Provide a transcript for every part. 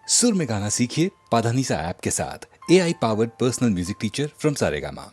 सुर में गाना सीखिए पाधानीसा ऐप के साथ। AI powered personal music teacher from Saregama.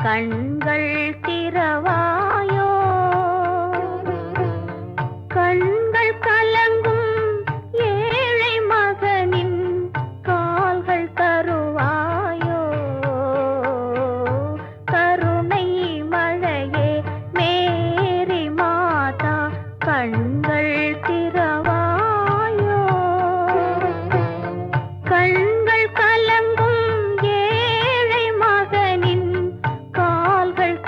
கண்கள் கலங்கும் ஏழை மகனின் கால்கள்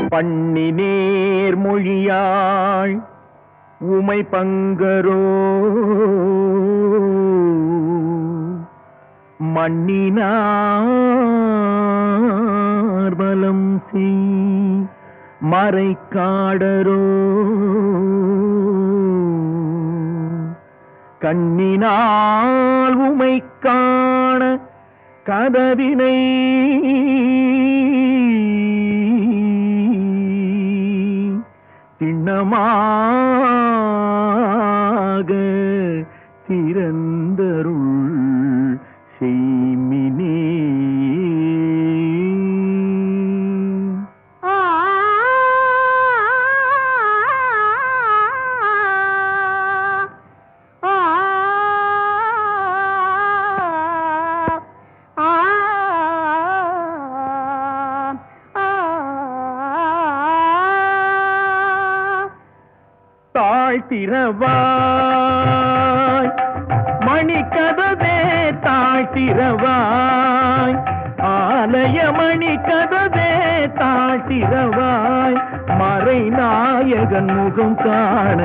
பண்ணி நேர் மொழியாள் உமை பங்கரோ மண்ணினார் பலம் செய் மறைக்காடரோ கண்ணினால் உமை காண கதவினை சின்னமாக திறந்தருள் செய்மினே. தாழ்த்திரவாய் மணிக்கதவே தாழ்த்திரவாய் ஆலய மணிக்கதவே தாழ்த்திரவாய் மறைநாயகன் முகம் காண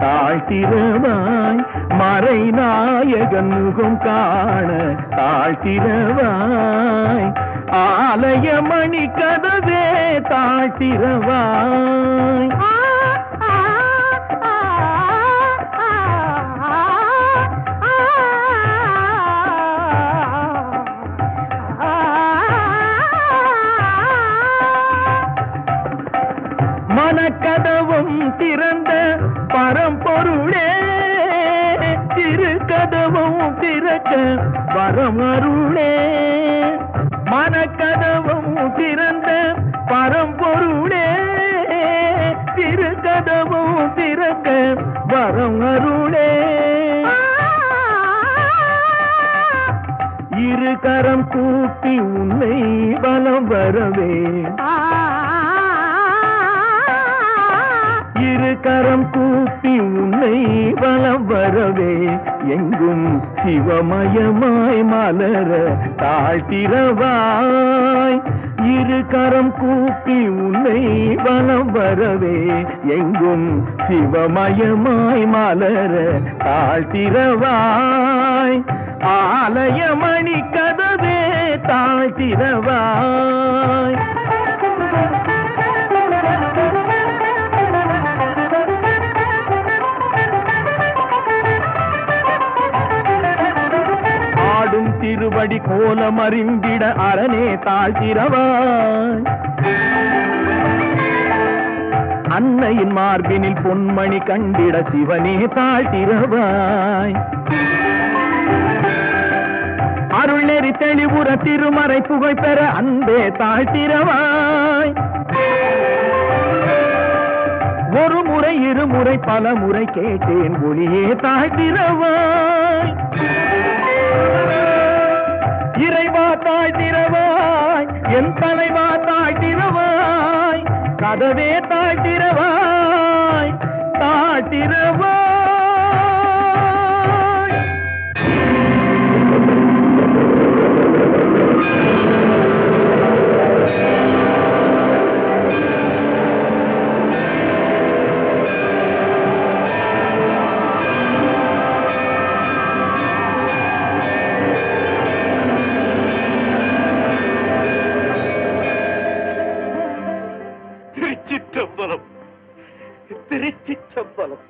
தாழ்த்திரவாய் மறைநாயகன் முகம் காண தாழ்த்திரவாய் ஆலய மணிக்கதவே தாழ்த்திரவாய் மனக்கதவும் திறந்த பரம்பொருளே திருக்கதவும் திறக்க வரம் அருளே மனக்கதவும் திறந்த பரம்பொருளே திருக்கதவும் திறக்க வரம் அருளே இரு கரம் கூப்பி உன்னை பலம் வரவே இரு கரம் கூப்பி உன்னை வலம் வரவே எங்கும் சிவமயமாய் மலர தாழ்த்திரவாய் இரு கரம் கூப்பி உன்னை வலம் வரவே எங்கும் சிவமயமாய் மலர தாழ்த்திரவாய் ஆலய மணி கதவே தாழ்த்திரவாய் திருவடி கோலம் அறிந்திட அரணே தாழ்த்திரவாய் அன்னையின் மார்பினில் பொன்மணி கண்டிட சிவனே தாழ்த்திரவாய் அருள் நெறி தெளிவுற திருமறை புகழ் பெற அன்பே தாழ்த்திரவாய் ஒரு முறை இருமுறை பல முறை கேட்டேன் ஒளியே தாழ்த்திரவாய் இறைவா தாழ்த்திரவாய் என் தலைவா தாழ்த்திரவாய் கதவே தாழ்த்திரவாய் தாழ்த்திரவாய் திருச்சிற்றம்பலம்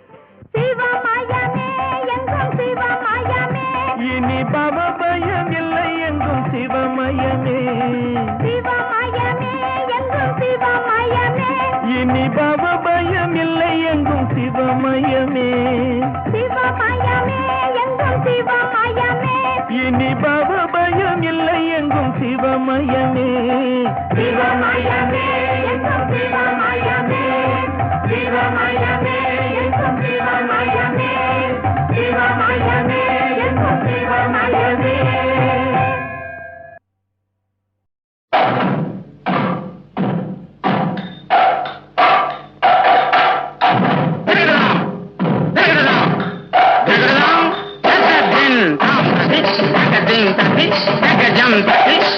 சிவமயமே எங்கும் சிவமயமே இனி பவபயம் இல்லை எங்கும் சிவமயமே சிவமயமே எங்கும் சிவமயமே இனி பவபயம் இல்லை எங்கும் சிவமயமே சிவமயமே எங்கும் சிவமயமே இனி பவபயம் இல்லை எங்கும் சிவமயமே சிவமயமே எங்கும் சிவமயமே சிவமயமே எங்கும் சிவமயமே சிவமயமே எங்கும் சிவமயமே Jump,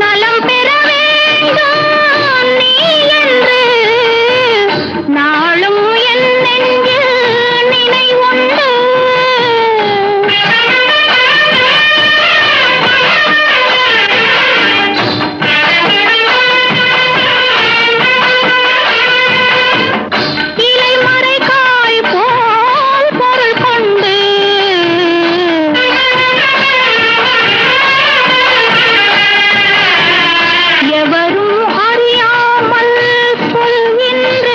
நலம் பெற வேண்டும் நீ என்று நாளும் என் நெஞ்சில் நினைவுண்டு. இலைமறை காய் போல் பொருள் கொண்டு எவரும் அறியாமல் சொல்கின்ற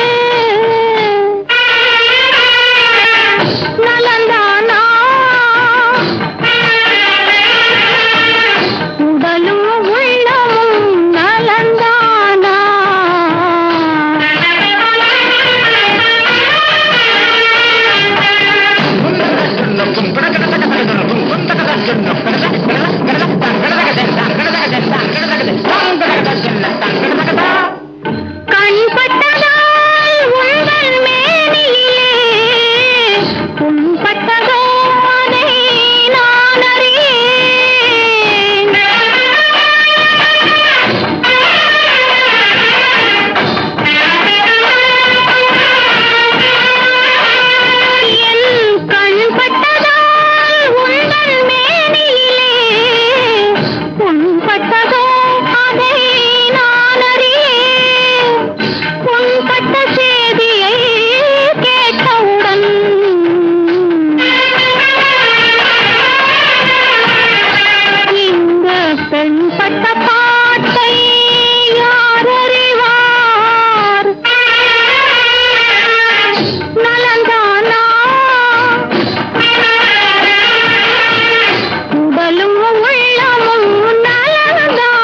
நலந்தானா உடலும் உள்ளமும் நலந்தானா. கண்பட்டதால் உங்கள் மேனியிலே புண்பட்டதோ அதை நான் அறியேன். என் கண்பட்டதால் உங்கள் மேனியிலே புண்பட்டதோ அதை நான் அறியேன். புண்பட்ட செய்தியை கேட்டவுடன் இந்த பெண்பட்ட பாட்டை யார் அறிவார்? நலந்தானா உடலும் உள்ளமும் நலந்தானா.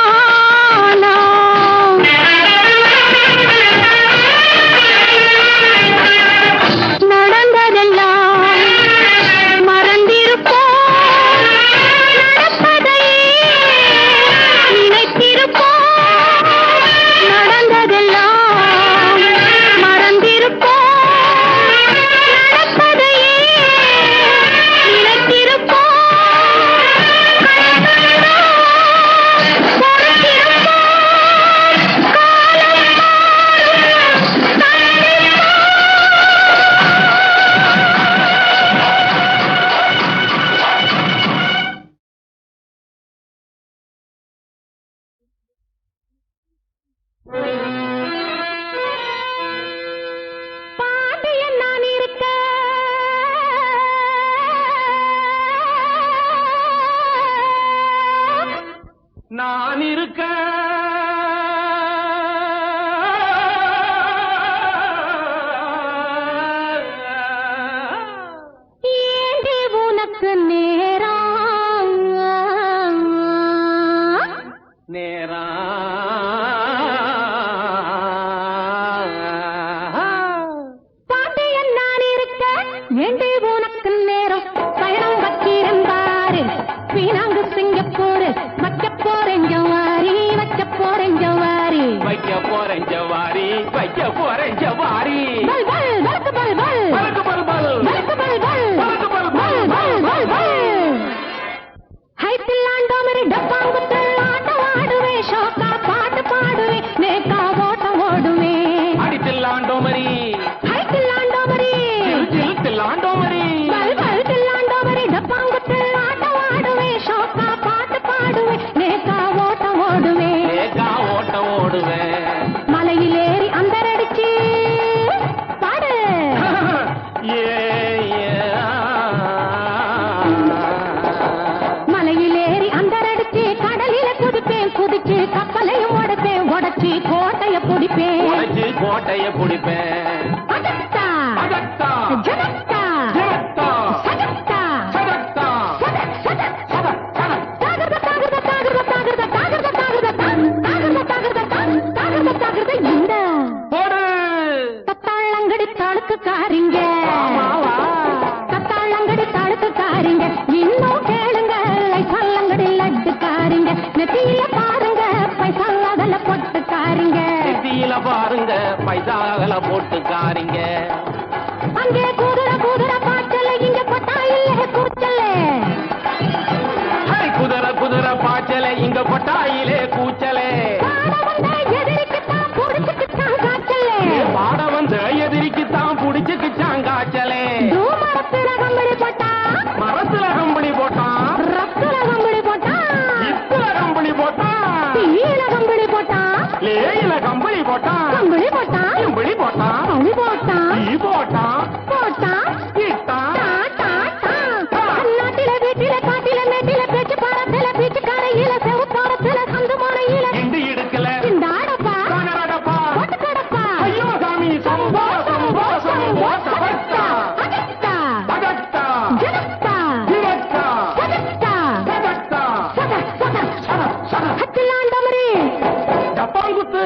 நடந்ததெல்லாம் மறந்திருப்போம், நடப்பதையே நினைத்திருப்போம். நடந்ததெல்லாம் மறந்திருப்போம், நடப்பதையே நினைத்திருப்போம். பாண்டியன் நான் இருக்க நான் இருக்க ஏண்டி உனக்கு நேரம் நேரா பாண்டியன் நான் இருக்க ஏண்டி உனக்கு நேரம் பயணம் வச்சிருந்தாரு வீணாங்கு சிங்கப்பூர் வைக்க போறேன் ஜவாரி வைக்க போறேன் ஜவாரி வைக்க போறேன் ஜவாரி வைக்க போறேன் ஜவாரி பல் பல் வழக்கு பல் பல் பறக்கு பல் பல் வழக்கு பல் பல் பறக்கு பல் பல் பல் பல் பல் பல் ஹைத்தில் ஆண்டோமரி டப்பாங்குத்து ஆட்டம் ஆடுவேன் ஷோக்கா பாட்டு பாடுவேன் நேக்கா ஓட்டம் ஓடுவேன் அடித்தில்லாண்டோமரி ஹைத்தில் ஆண்டோமரி தில்லாண்டோமரி பல் பல் தில்லாண்டோமரி டப்பாங்குத்து ஆட்டம் ஆடுவேன் ஷோக்கா பாட்டு பாடுவேன் நேக்கா ஓட்டம் ஓடுவேன் ஏகா ஓட்டம் ஓடுவேன் மலையில் ஏறி அந்தரடிச்சு பாடு ஏ மலையில் ஏறி அந்தரடிச்சு கடலில குதிப்பேன் குதிச்சு கப்பலையும் உடைப்பேன் உடைச்சு கோட்டைய பிடிப்பேன் உடைச்சு கோட்டைய பிடிப்பேன் அகத்தா அகத்தா ஜனத்தா ஜனத்தா சகத்தா சதத்தா சதக் சதக் சதக் சதக் தாகர்த தாகர்த தாகர்த தாகர்த தாகர்த தாகர்த தாகர்த தாகர்த தாகர்த தாகர்த இந்த போடு கத்தாளங்கடி தாளுக்குக்காரிங்க ஆமாவா கத்தாளங்கடி தாளுக்குக்காரிங்க இன்னும் கேளுங்க பல்லங்கடி லட்டுக்காரிங்க நெத்தியில பாருங்க பைசால பொட்டுக்காரிங்க நெத்தியில பாருங்க பைசாகல போட்டுக்காரிங்க அங்கே குதிரை குதிரை பாய்ச்சல இங்க பட்டா இல்ல கூச்சல குதிரை குதிரை பாய்ச்சல இங்க கொட்டாயில கரையிலே கூச்சலே பாட வந்த எதிரிக்குத்தான் புடிச்சுக்கிட்டான் காய்ச்சலே பாட வந்த எதிரிக்குத்தான் புடிச்சுக்கிச்சான் காய்ச்சலே மரத்துல கம்பளி போட்டான் மரத்துல கம்பளி போட்டான் ரத்துல கம்பளி போட்டான் இத்துல கம்பளி போட்டான் தீயில கம்பளி போட்டான் லேயில கம்பளி போட்டான் கம்பளி போட்டான் கம்பளி போட்டான் கம்பளி போட்டான் ஈ போட்டான் போட்டான் இட்டான் நாட்டில வீட்டில காட்டில மேட்டில பேச்சு பாரத்தில பீச்சு கரையில செவப்பாரத்தில சந்து மனையில இண்டு இடுக்கல இந்த ஆடப்பா காணராடப்பா போட்டு கிடப்பா ஐயோ சாமி சம்போ சம்போ சம்போ சபத்தா அகத்தா பகத்தா ஜனத்தா ஜிவத்தா சகத்தா சபத்தா சக சக சட சட ஹத்திலாண்டமரி டப்பாங்குத்து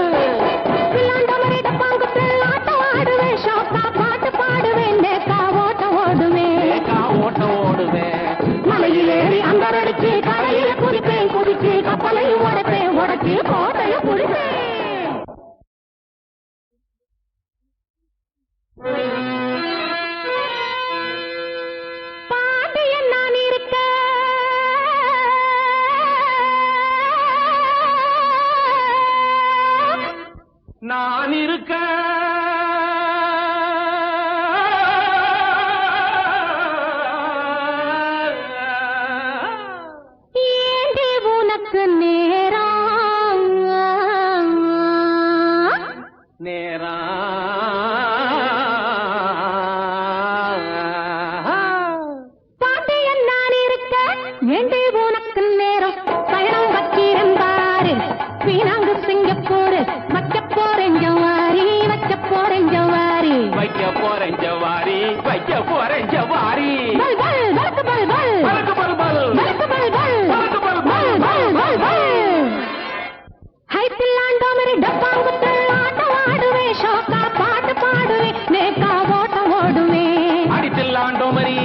ஹத்திலாண்டமரி டப்பாங்குத்து ஆட்டம் ஆடுவேன் ஷோக்கா பாட்டு பாடுவேன் நேக்கா ஓட்டம் ஓடுவேன் ஏகா ஓட்ட ஓடுவேன் மலையிலேறி அந்தரடிச்சு கரையில குதிப்பேன் குதிச்சு கப்பலையும் உடைப்பேன் உடைச்சு கோட்டையும் குடிப்பேன் பாண்டியன் நான் இருக்க நான் இருக்க ஏண்டி உனக்கு நேரம் நேரா பாண்டியன் நான் இருக்க ஏண்டி உனக்கு நேரம் பயணம் வச்சிருந்தாரு வீணாங்கு சிங்கப்பூர் வைக்க போறேன் ஜவாரி வைக்க போறேன் ஜவாரி வைக்க போறேன் ஜவாரி வைக்க போறேன் ஜவாரி பல் பல் வழக்கு பல் பல் பறக்கு பல் பல் வழக்கு பல் பல் வழக்கு பல் பல் பல் பல் பல் பல் ஹைத்தில்லாண்டோமரி டப்பாங்குத்து ஆட்டம் ஆடுவேன் ஷோக்கா பாட்டு பாடுவேன் நேக்கா ஓட்டம் ஓடுவேன் அடித்தில்லாண்டோமரி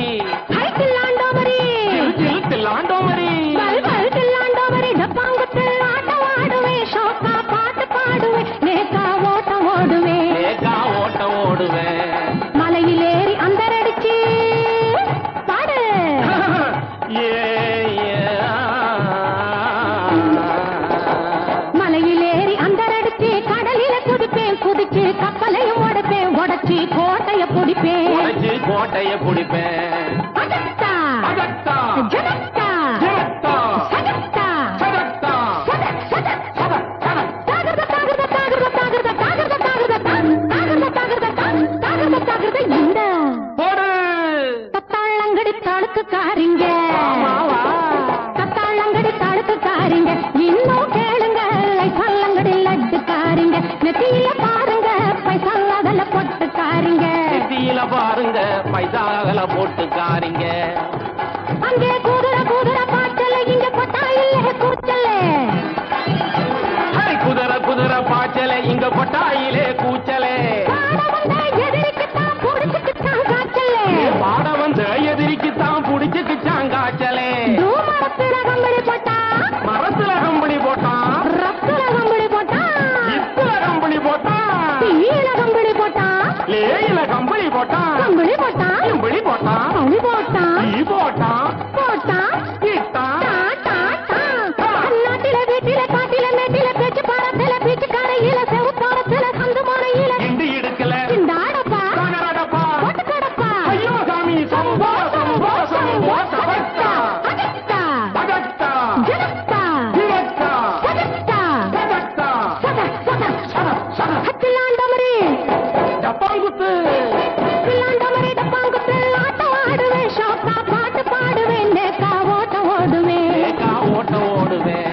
ஹைத்தில்லாண்டோமரி தில்லாண்டோமரி பல் பல் தில்லாண்டோமரி டப்பாங்குத்து ஆட்டம் ஆடுவேன் ஷோக்கா பாட்டு பாடுவேன் நேக்கா ஓட்டம் ஓடுவேன் ஏகா ஓட்ட ஓடுவேன் மலையிலேறி அந்தரடிச்சு பாடு ஏ மலையிலேறி அந்தரடிச்சு கடலில குதிப்பேன் குதிச்சு கப்பலையும் உடைப்பேன் உடைச்சு கோட்டைய பிடிப்பேன் உடைச்சு கோட்டைய பிடிப்பேன் அகத்தா அகத்தா ஜனத்தா ஜனத்தா சகத்தா சதத்தா சத சத சத சத தாகிருத தாகிருத தாகிருத தாகிருத தாகிருத தாகிருத தாகிருத தாகிருத தாகிருத தாகிருத இந்த போடு தத்தாளங்கடி தடுக்குக்காரிங்க தத்தாளங்கடி தடுக்குக்காரிங்க இன்னும் கேளுங்க பல்லங்கடி லட்டுக்காரிங்க நெத்தியில பாருங்க பைசால பொட்டுக்காரிங்க நெத்தியில பாருங்க பைசாகல போட்டுக்காரிங்க அங்கே குதிரை குதிரை பாட்டல இங்க பட்டா இல்ல கூச்சல ஹை, குதிரை குதிரை பாய்ச்சல இங்க கொட்டாயிலே கூச்சலே பாட வந்த எதிரிக்குத்தான் புடிச்சுக்கிட்டான் காய்ச்சலே பாட வந்த எதிரிக்குத்தான் புடிச்சுக்கிச்சான் காய்ச்சலே மரத்துல கம்பளி போட்டான் மரத்துல கம்பளி போட்டான் ரத்துல கம்பளி போட்டான் இத்துல கம்பளி போட்டான் தீயில கம்பளி போட்டான் லேயில கம்பளி போட்டான் கம்பளி போட்டான் கம்பளி போட்டான் கம்பளி போட்டான் ஈ போட்டான் போட்டான் இட்டான் நாட்டில வீட்டில காட்டில மேட்டில பேச்சு பாரத்தில பீச்சு கரையில செவப்பாரத்தில சந்து மனையில இண்டு இடுக்கல இந்த ஆடப்பா காணராடப்பா போட்டு கிடப்பா ஐயோ சாமி சம்போ சம்போ சம்போ சபத்தா அகத்தா பகத்தா ஜனத்தா ஜிவத்தா சகத்தா சதத்தா சக சக சட சட ஹத்திலாண்டமரி டப்பாங்குத்து ஹத்திலாண்டமரி டப்பாங்குத்து ஆட்டம் ஆடுவேன் ஷோக்கா பாட்டு பாடுவேன் நேக்கா ஓட்டம் ஓடுவேன் ஏகா ஓட்ட ஓடுவேன்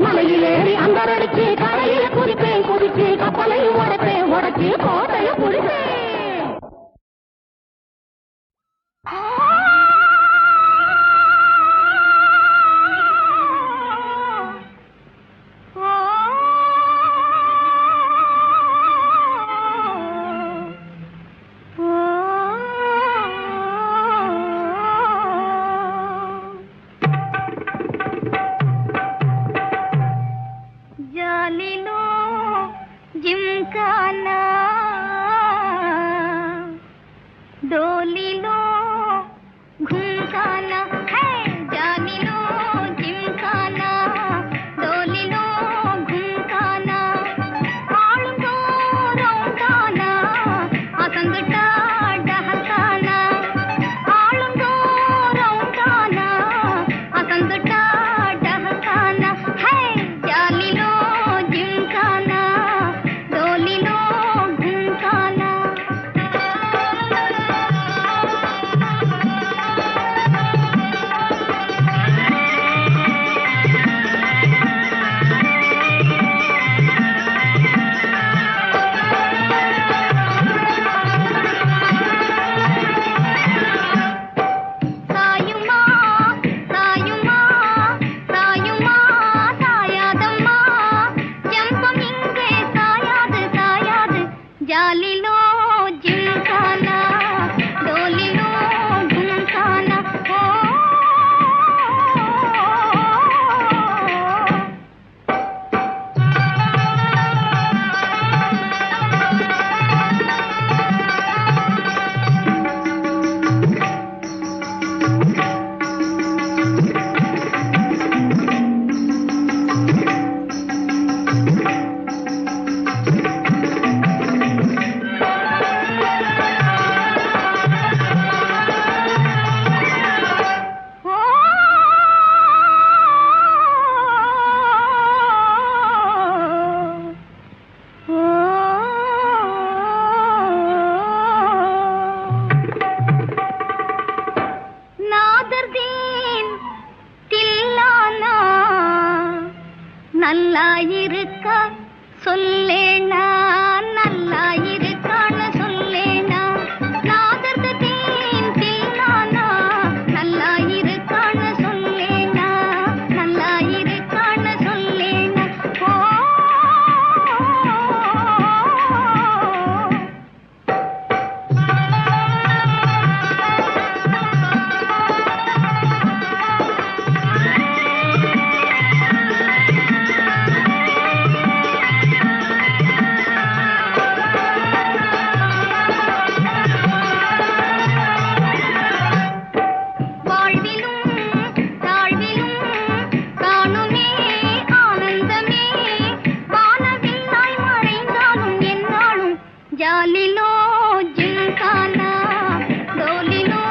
மலையிலேறி அந்தரடிச்சு கரையில குதிப்பேன் குதிச்சு கப்பலையும் உடைப்பேன் உடைச்சு கோட்டையும் குடிப்பேன் జాలిలో జింకానా డోలిలో ఘుంకానా హే జాలిలో జింకానా డోలిలో நல்லா இருக்கா சொல்லேனா, நல்லா இருக்கான்னு சொல்லேனா, நாதர்த தீன் தீனானா, நல்லா இருக்கான்னு சொல்லேனா, நல்லா இருக்கான்னு சொல்லேனா. ஓ జాలిలో జింకానా డోలిలో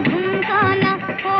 ఘుంకానా ఓ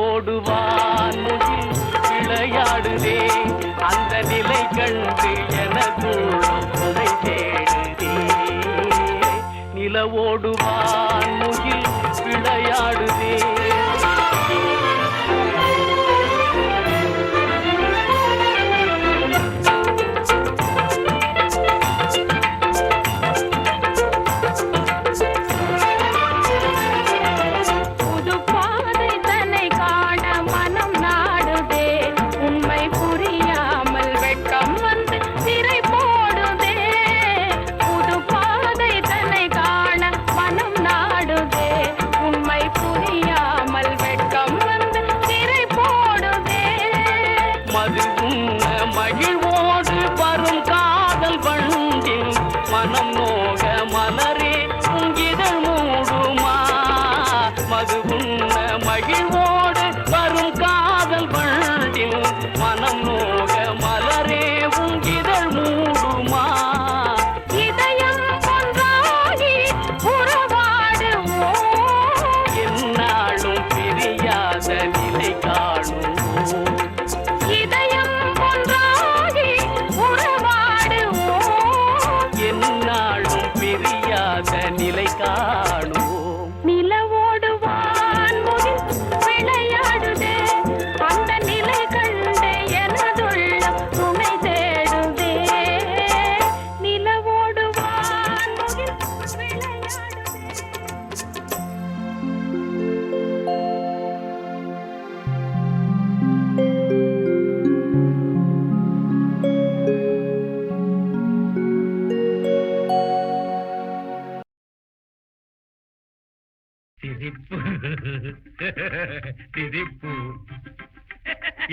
ஓடுவான் முகில் விளையாடுதே அந்த நிலை கண்டு எனக்குள்ளும் துணை தேடுதே நிலவோடுவான் முகில் விளையாடுதே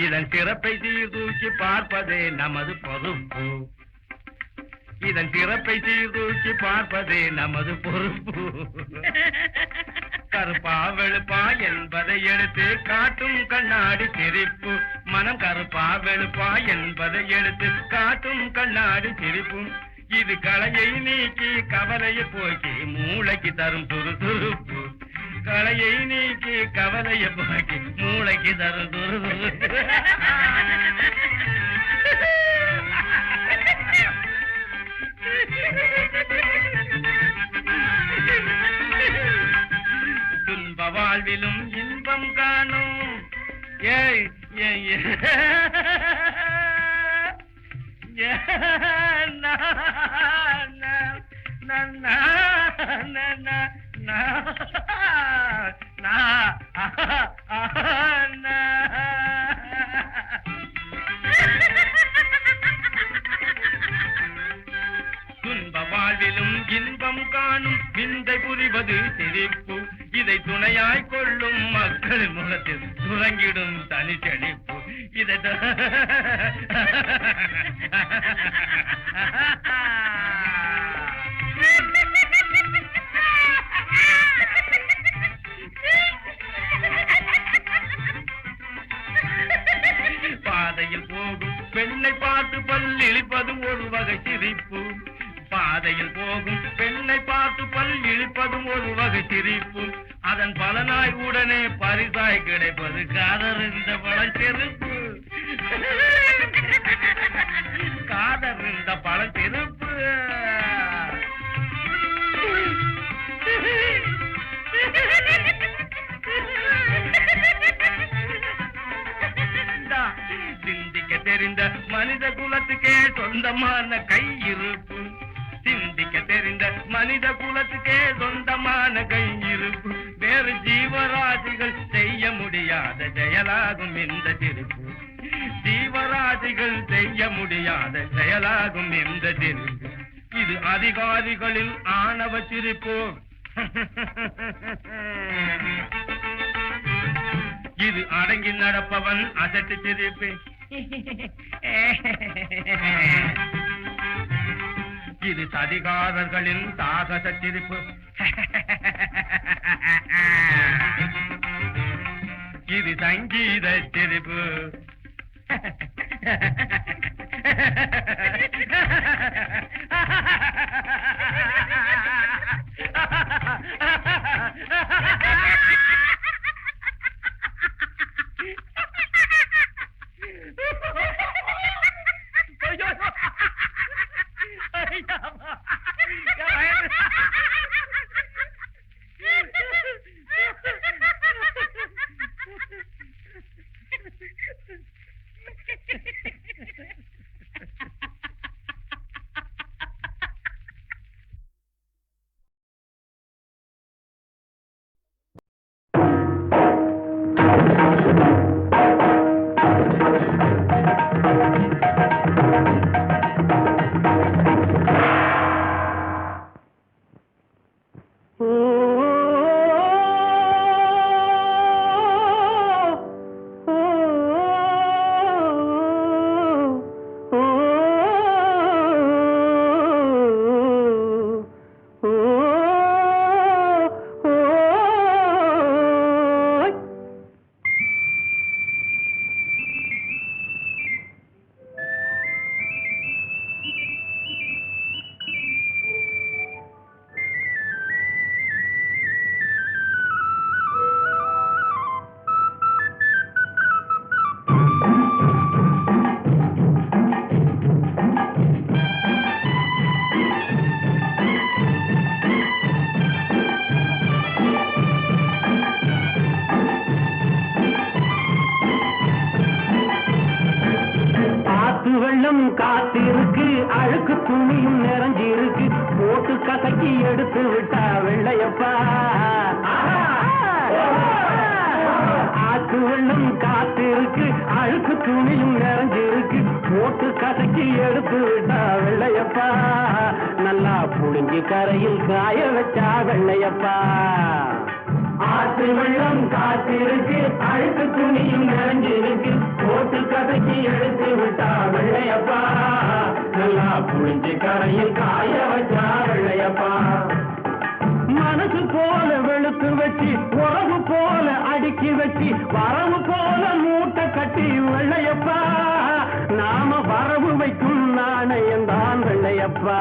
இதன் சிறப்பை சீர்தூக்கி பார்ப்பதே நமது பொறுப்பு. இதன் சிறப்பை சீர்தூக்கி பார்ப்பதே நமது பொறுப்பு. கருப்பா வெளுப்பா என்பதை எடுத்து காட்டும் கண்ணாடி சிரிப்பு. மனம் கருப்பா வெளுப்பா என்பதை எடுத்து காட்டும் கண்ணாடி சிரிப்பும். இது களையை நீக்கி கவலையை போக்கி மூளைக்கு தரும் சுறுசுறுப்பு. களையை நீக்கி கவலையை போக்கி மூளைக்கு தரும் சுறுசுறுப்பு. துன்ப வாழ்விலும் இன்பம் காணும். ஏய் துன்ப வாழ்விலும் இன்பம் காணும் விந்தை புரிவது சிரிப்பு. இதை துணையாய் கொள்ளும் மக்கள் முகத்தில் துறங்கிடும் தனி செழிப்பு. இதை பாதையில் போகும் பெண்ணை பார்த்து பல்லிழிப்பது ஒரு வகை சிரிப்பு. பாதையில் போகும் பெண்ணை பார்த்து பல் இழிப்பதும் ஒரு வகை சிரிப்பு. அதன் பலனாய் உடனே பரிசாய் கிடைப்பது காதறிந்த பழச்செருப்பு. காதறிந்த பழச்செருப்பு. சிந்திக்க தெரிந்த மனித குலத்துக்கே சொந்தமான கையிருப்பு. சிந்திக்க தெரிந்த மனித குலத்துக்கே சொந்தமான கையிருப்பு. வேறு ஜீவராசிகள் செய்ய முடியாத செயலாகும் இந்த சிரிப்பு. ஜீவராசிகள் செய்ய முடியாத செயலாகும் இந்த சிரிப்பு. இது அதிகாரிகளின் ஆணவ சிரிப்பு. இது அடங்கி நடப்பவன் அசட்டு சிரிப்பு. இது சதிகாரர்களின் சாகச சிரிப்பு. இது சங்கீத சிரிப்பு. வெள்ளம் காத்திருக்கு, அழுக்கு துணியும் நிறைஞ்சிருக்கு, போட்டு கசக்கி எடுத்து விட்டா வெள்ளையப்பா. ஆத்து வெள்ளம் காத்திருக்கு, அழுக்கு துணியும் நிறைஞ்சிருக்கு, போட்டு கசக்கி எடுத்து விட்டா வெள்ளையப்பா. நல்லா புளிஞ்சி கரையில் காய வச்சா வெள்ளையப்பா. ஆத்து வெள்ளம் காத்திருக்கு, அழுக்கு துணியும் நிறைஞ்சிருக்கு, போட்டு புளிஞ்சு கரையில் காய வச்சா வெள்ளையப்பா. மனசு போல வெளுத்து வச்சு உறவு போல அடுக்கி வச்சு வரவு போல மூட்டை கட்டி வெள்ளையப்பா. நாம வரவு வைக்கும் நாணயம் தான் வெள்ளையப்பா.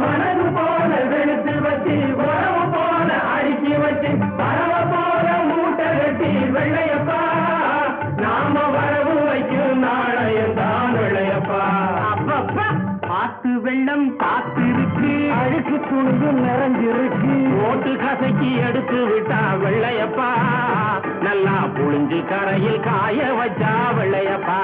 மனசு போல வெளுத்து வச்சு உறவு போல அடுக்கி வச்சு வரவு போல மூட்டை கட்டி வெள்ளையப்பா. நாம வரவு வைக்கும் நாணயம் தான் வெள்ளையப்பா. அப்பப்பா ஆத்து வெள்ளம் காத்திருக்கு, அழுக்கு துணிந்து நிறைஞ்சிருக்கு, ஓட்டு கசக்கி எடுத்து விட்டா வெள்ளையப்பா. நல்லா புளிஞ்சு கரையில் காய வச்சா வெள்ளையப்பா.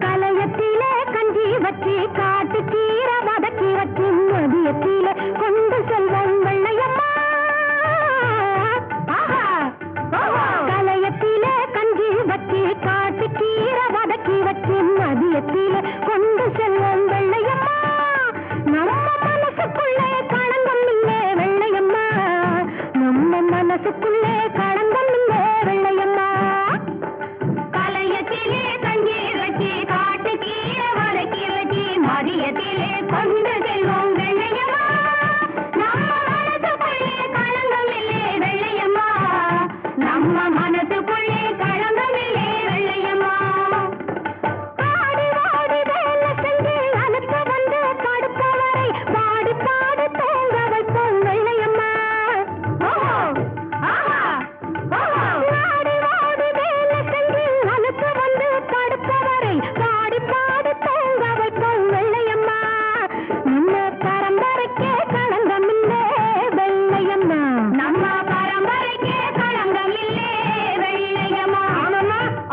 கலையத்திலே கஞ்சி வச்சு காட்டு கீரை வதக்கி வச்சு மதியத்திலே கொண்டு செல்வோம் வெள்ளையம்மா. கலையத்திலே கஞ்சி வச்சு காட்டு கீரை வதக்கி வச்சு மதியத்திலே கொண்டு செல்வோம் வெள்ளையம்மா. நம்ம மனசுக்குள்ளே களங்கம் இல்லை வெள்ளையம்மா. நம்ம மனசுக்குள்ளே களங்கம் இல்லை வெள்ளையம்மா. கலையத்திலே கஞ்சி வச்சு காட்டு கீரை வதக்கி வச்சு மதியத்திலே கொண்டு செல்வோம் வெள்ளையம்மா. நம்ம மனசுக்குள்ளே களங்கம் இல்லை வெள்ளையம்மா. நம்ம மனசுக்குள்ளே களங்கம் இல்லை வெள்ளையம்மா. பாடி வாடி வேலை செஞ்சு அனுப்ப வந்து படுப்பவரை பாடி பாடி தூங்க வைப்போம் வெள்ளையம்மா. வாடி வாடி வேலை செஞ்சு அனுப்ப வந்து படுப்பவரை பாடி பாடி தூங்க வைப்போம் வெள்ளையம்மா. நம்ம பரம்பரைக்கே களங்கம் இல்லை வெள்ளையம்மா. நம்ம பரம்பரைக்கே களங்கம் இல்லை வெள்ளையம்மா.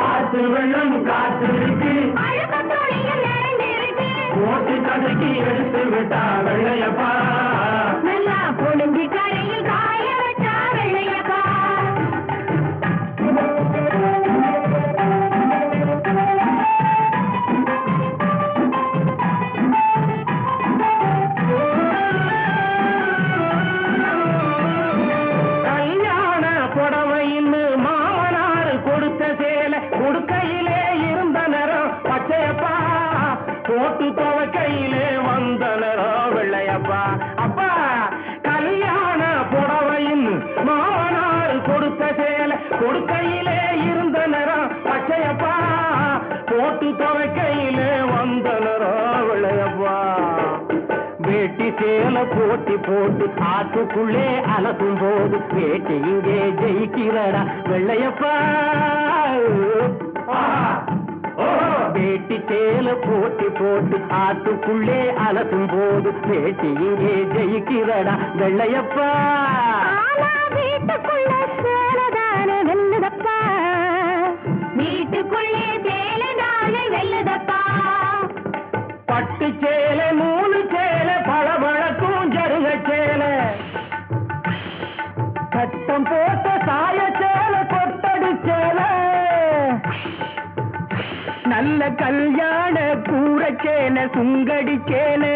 ஆத்து வெள்ளம் காத்திருக்கு, அழுக்கு துணியும் நிறைஞ்சிருக்கு, ஓட்டு கசக்கி எடுத்து விட்டா வெள்ளையப்பா. நல்லா புளிஞ்சி கரையில் காய வச்சா வெள்ளையப்பா. கல்யாண புடவைன்னு மாமனார் கொடுத்த சேலை கொடுக்கையிலே இருந்த நேரம் பச்சையப்பா. போட்டு துவைக்கையிலே வந்த நேரம் வெள்ளையப்பா. அப்பா கல்யாண புடவைன்னு மாமனார் கொடுத்த சேலை கொடுக்கையிலே இருந்த நேரம் பச்சையப்பா. போட்டு துவைக்கையிலே வந்த நேரம் வெள்ளையப்பா. வேட்டி சேலை போட்டி போட்டு ஆத்துக்குள்ளே அலசும் போது வேட்டி இங்கே ஜெயிக்கிறடா வெள்ளையப்பா. வேட்டி சேலை போட்டி போட்டு ஆத்துக்குள்ளே அலசும் போது வேட்டி இங்கே ஜெயிக்கிறடா வெள்ளையப்பா. ஆனா வீட்டுக்குள்ளே சேலைதானே வெல்லுதப்பா. வீட்டுக்குள்ளே சேலைதானே வெல்லுதப்பா. பட்டு சேலை நூலு சேலை பளபளக்கும் ஜருக சேலை, கட்டம் போட்ட சாய சேலை கொட்டடி சேலை, நல்ல கல்யாண கூரச்சேனை சுங்கடிச்சேனே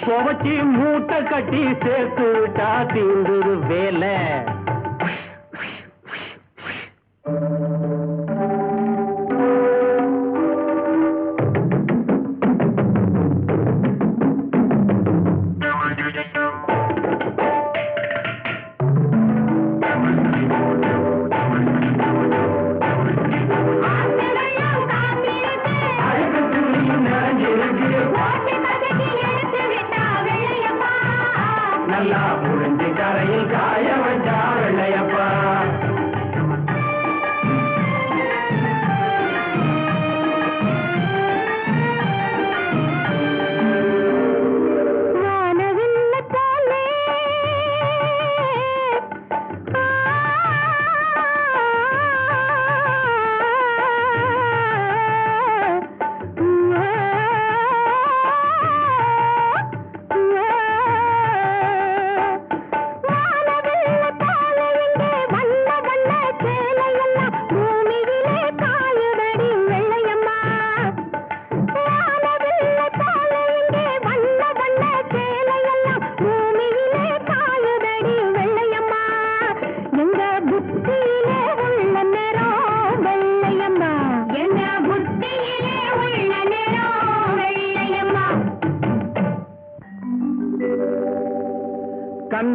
துவச்சி மூட்டை கட்டி சேர்த்து விட்டா தீர்ந்துரு வேலை. நல்லா புரிஞ்சு கரையில் காய வச்சா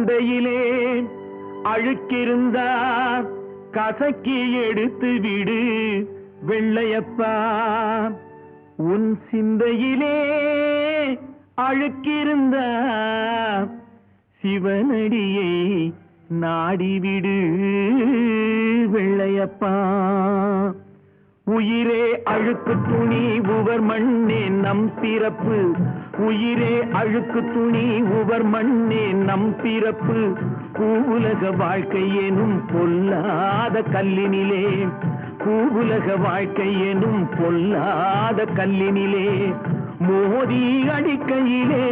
சிந்தையிலே அழுக்கிருந்தா கசக்கி எடுத்து விடு வெள்ளையப்பா. உன் சிந்தையிலே அழுக்கிருந்தா சிவனடியை நாடிவிடு வெள்ளையப்பா. உயிரே அழுக்கு துணி உவர் மண்ணே நம் பிறப்பு. உயிரே அழுக்கு துணி உவர் மண்ணே நம் பிறப்பு. பூவுலக வாழ்க்கை எனும் பொல்லாத கல்லினிலே. பூவுலக வாழ்க்கை எனும் பொல்லாத கல்லினிலே. மோதி அடிக்கையிலே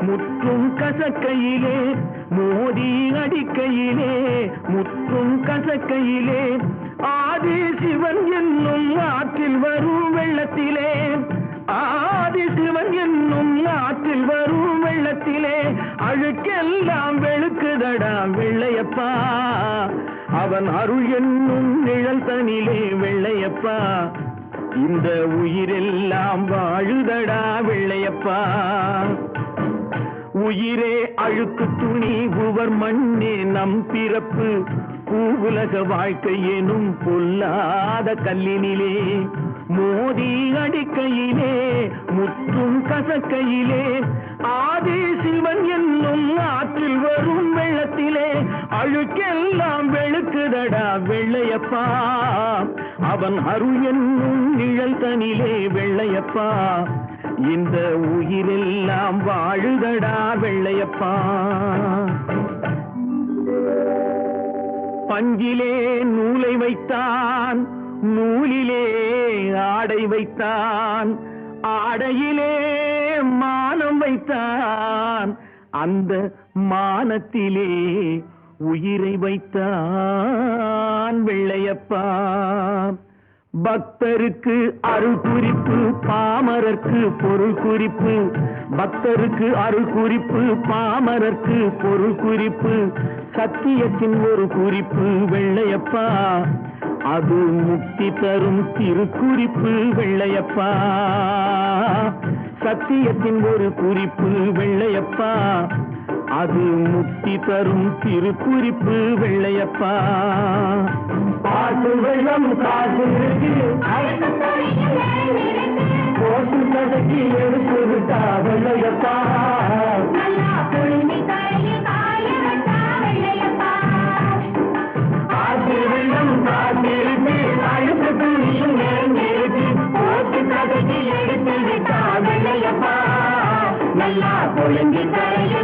முற்றும் கசக்கையிலே. மோதி அடிக்கையிலே முற்றும் கசக்கையிலே. ஆதி சிவன் என்னும் ஆற்றில் வரும் வெள்ளத்திலே. ஆதி சிவன் என்னும் ஆற்றில் வரும் வெள்ளத்திலே. அழுக்கெல்லாம் வெளுக்குதடா வெள்ளையப்பா. அவன் அருள் என்னும் நிழல் தனிலே வெள்ளையப்பா. இந்த உயிரெல்லாம் வாழுதடா வெள்ளையப்பா. உயிரே அழுக்கு துணி உவர் மண்ணே நம் பிறப்பு. பூவுலக வாழ்க்கை எனும் பொல்லாத கல்லினிலே. மோதி அடிக்கையிலே முற்றும் கசக்கையிலே. ஆதி சிவன் என்னும் ஆற்றில் வரும் வெள்ளத்திலே. அழுக்கெல்லாம் வெளுக்குதடா வெள்ளையப்பா. அவன் அருள் என்னும் நிழல் தனிலே வெள்ளையப்பா. இந்த உயிரெல்லாம் வாழுதடா வெள்ளையப்பா. பஞ்சிலே நூலை வைத்தான், நூலிலே ஆடை வைத்தான், ஆடையிலே மானம் வைத்தான், அந்த மானத்திலே உயிரை வைத்தான் வெள்ளையப்பா. பக்தருக்கு அருள் குறிப்பு, பாமரர்க்கு பொருள் குறிப்பு. பக்தருக்கு அருள் குறிப்பு, பாமரர்க்கு பொருள் குறிப்பு. சத்தியத்தின் ஒரு குறிப்பு வெள்ளையப்பா. அது முக்தி தரும் திருக்குறிப்பு வெள்ளையப்பா. சத்தியத்தின் ஒரு குறிப்பு வெள்ளையப்பா. அது முக்தி தரும் திருக்குறிப்பு வெள்ளையப்பா. பாட்டு வெள்ளம் காசு இருக்கு, போட்டு கதக்கி எடுத்து விட்டா வெள்ளையப்பா. பாட்டு வெள்ளம் காசு இருக்கு, அழுத்த துணியும் நேர்ந்து போட்டு கதக்கி எடுத்து விட்டா வெள்ளையப்பா. நல்லா பொழுங்கி தரைய